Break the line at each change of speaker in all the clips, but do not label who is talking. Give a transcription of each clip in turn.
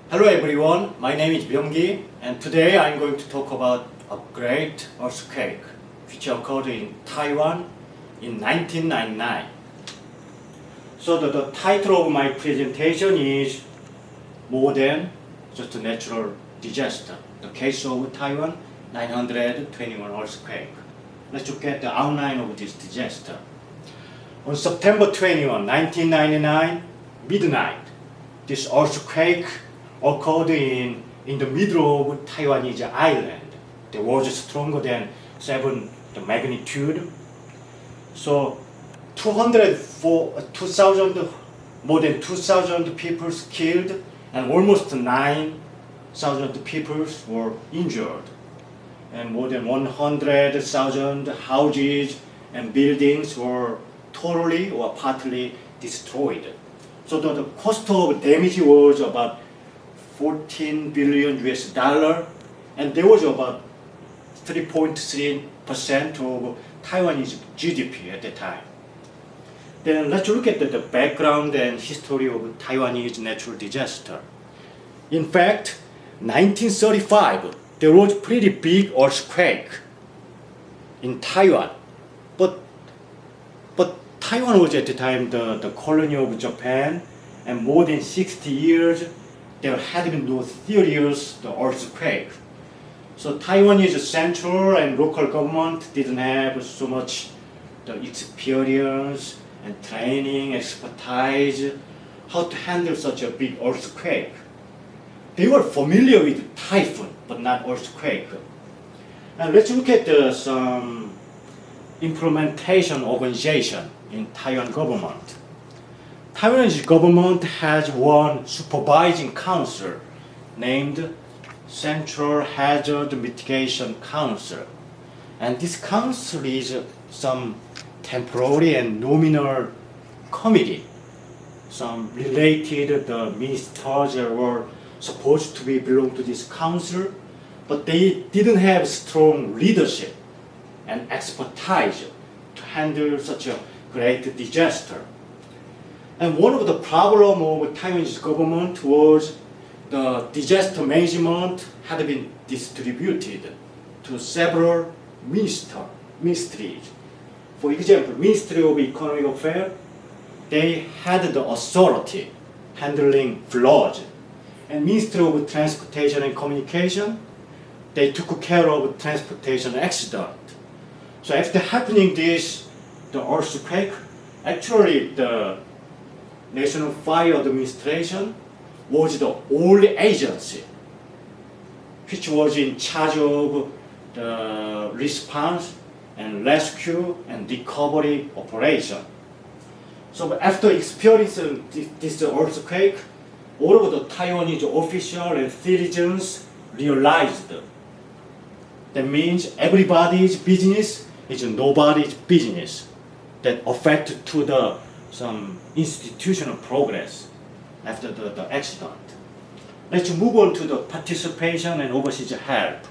Hello everyone, my name is Byung-gi and today I'm going to talk about a great earthquake which occurred in Taiwan in 1999. So the title of my presentation is More Than Just a Natural Disaster, the case of Taiwan 921 earthquake. Let's look at the outline of this disaster. On September 21, 1999, midnight, this earthquake occurred in the middle of Taiwanese island. It was stronger than 7 the magnitude. So 2,000, more than 2,000 people killed and almost 9,000 people were injured. And more than 100,000 houses and buildings were totally or partly destroyed. So the cost of damage was about 14 billion US dollar, and there was about 3.3% of Taiwanese GDP at the time. Then let's look at the background and history of Taiwanese natural disaster. In fact, 1935, there was pretty big earthquake in Taiwan, but Taiwan was at the time the colony of Japan, and more than 60 years there had been no serious earthquake. So Taiwanese central and local government didn't have so much the experience and training, expertise, how to handle such a big earthquake. They were familiar with typhoon, but not earthquake. Now let's look at some implementation organization in Taiwan government. Taiwanese government has one supervising council named Central Hazard Mitigation Council. And this council is some temporary and nominal committee. Some related ministers were supposed to belong to this council, but they didn't have strong leadership and expertise to handle such a great disaster. And one of the problems of Taiwanese government was the disaster management had been distributed to several ministries. For example, Ministry of Economic Affairs, they had the authority handling floods. And Ministry of Transportation and Communication, they took care of transportation accident. So after happening the earthquake, actually the National Fire Administration was the only agency which was in charge of the response and rescue and recovery operation. So after experiencing this earthquake, all of the Taiwanese officials and citizens realized that means everybody's business is nobody's business. That affected to some institutional progress after the accident. Let's move on to the participation and overseas help.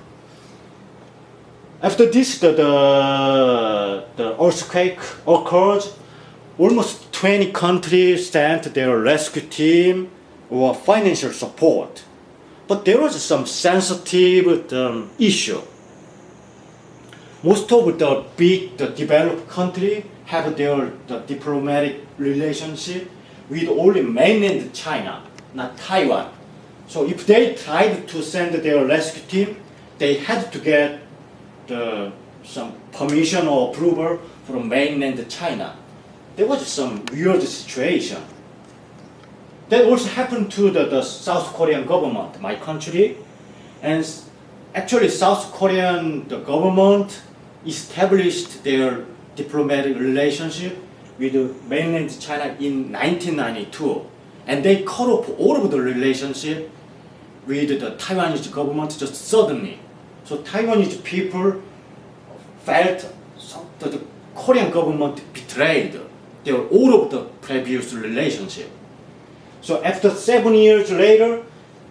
After this, the earthquake occurred, almost 20 countries sent their rescue team or financial support. But there was some sensitive issue. Most of the big developed countries have their diplomatic relationship with only mainland China, not Taiwan. So if they tried to send their rescue team, they had to get some permission or approval from mainland China. There was some weird situation. That also happened to the South Korean government, my country. And actually South Korean government established their diplomatic relationship with mainland China in 1992. And they cut off all of the relationship with the Taiwanese government just suddenly. So Taiwanese people felt the Korean government betrayed all of the previous relationship. So after 7 years later,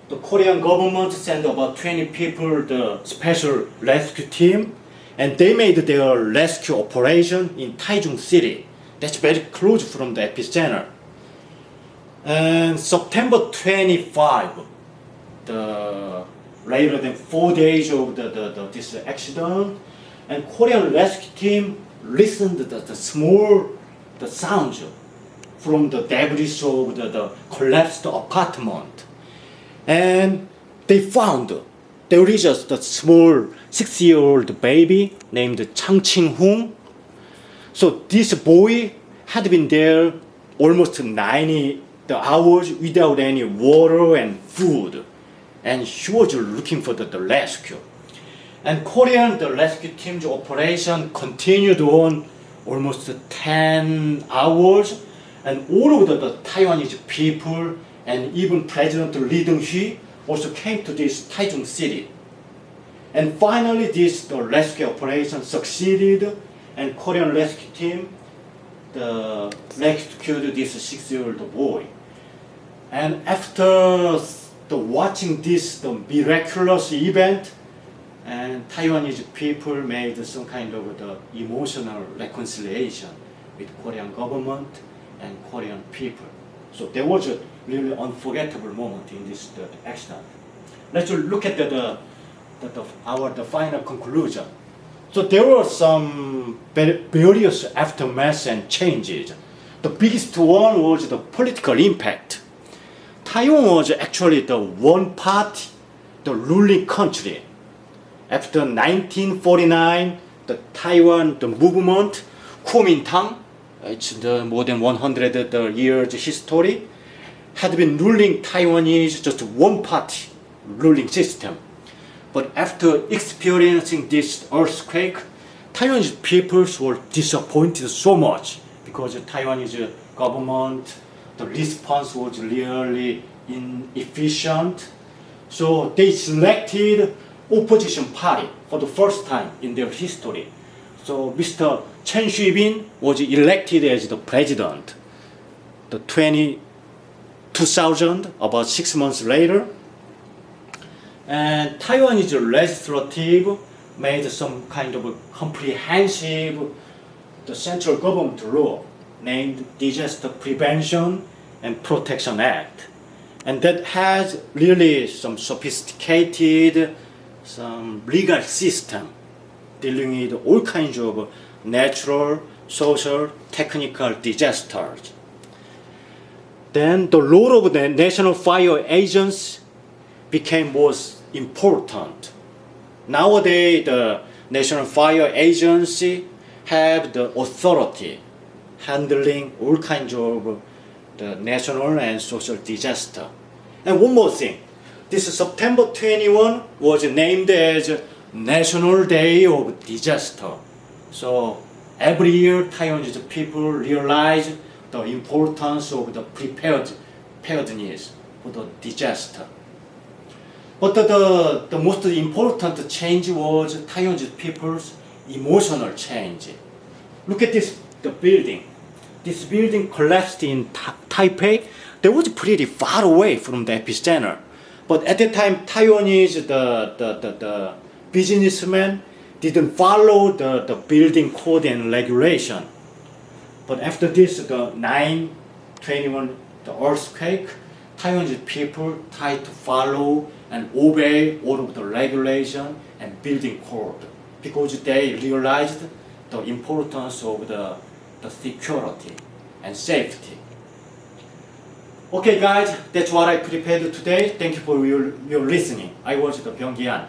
the Korean government sent about 20 people, the special rescue team, and they made their rescue operation in Taichung City. That's very close from the epicenter. And September 25, later than 4 days of this accident, and Korean rescue team listened to the small sounds from the debris of the collapsed apartment, and they found there is just a small 6-year-old baby named Chang Ching-hung. So this boy had been there almost 90 hours without any water and food, and he was looking for the rescue. And Korean rescue team's operation continued on almost 10 hours, and all of the Taiwanese people and even President Lee Dong-hui also came to this Taichung city. And finally the rescue operation succeeded, and Korean rescue team rescued this 6-year-old boy. And after watching this miraculous event, and Taiwanese people made some kind of the emotional reconciliation with Korean government and Korean people. So there was a really unforgettable moment in this accident. Let's look at the final conclusion. So there were some various aftermaths and changes. The biggest one was the political impact. Taiwan was actually the one party, the ruling country. After 1949, the Taiwan movement, Kuomintang, it's the more than 100 years history, had been ruling Taiwanese just one party ruling system. But after experiencing this earthquake, Taiwanese peoples were disappointed so much because the Taiwanese government, the response was really inefficient. So they selected opposition party for the first time in their history. So Mr. Chen Shui-bin was elected as the president. The 2000, about 6 months later, and Taiwanese legislative made some kind of a comprehensive central government law named Disaster Prevention and Protection Act, and that has really some sophisticated some legal system dealing with all kinds of natural, social, technical disasters. Then the role of the National Fire Agency became most important. Nowadays, the National Fire Agency have the authority handling all kinds of the national and social disaster. And one more thing, this September 21 was named as National Day of Disaster. So every year, Taiwanese people realize the importance of the preparedness for the disaster. But the most important change was Taiwanese people's emotional change. Look at the building. This building collapsed in Taipei. They was pretty far away from the epicenter. But at the time, Taiwanese, the businessmen didn't follow the building code and regulation. But after this, the 9/21, the earthquake, Taiwanese people tried to follow and obey all of the regulation and building code because they realized the importance of the security and safety. Okay guys, that's what I prepared today. Thank you for your listening. I was the Byung-Gi-an.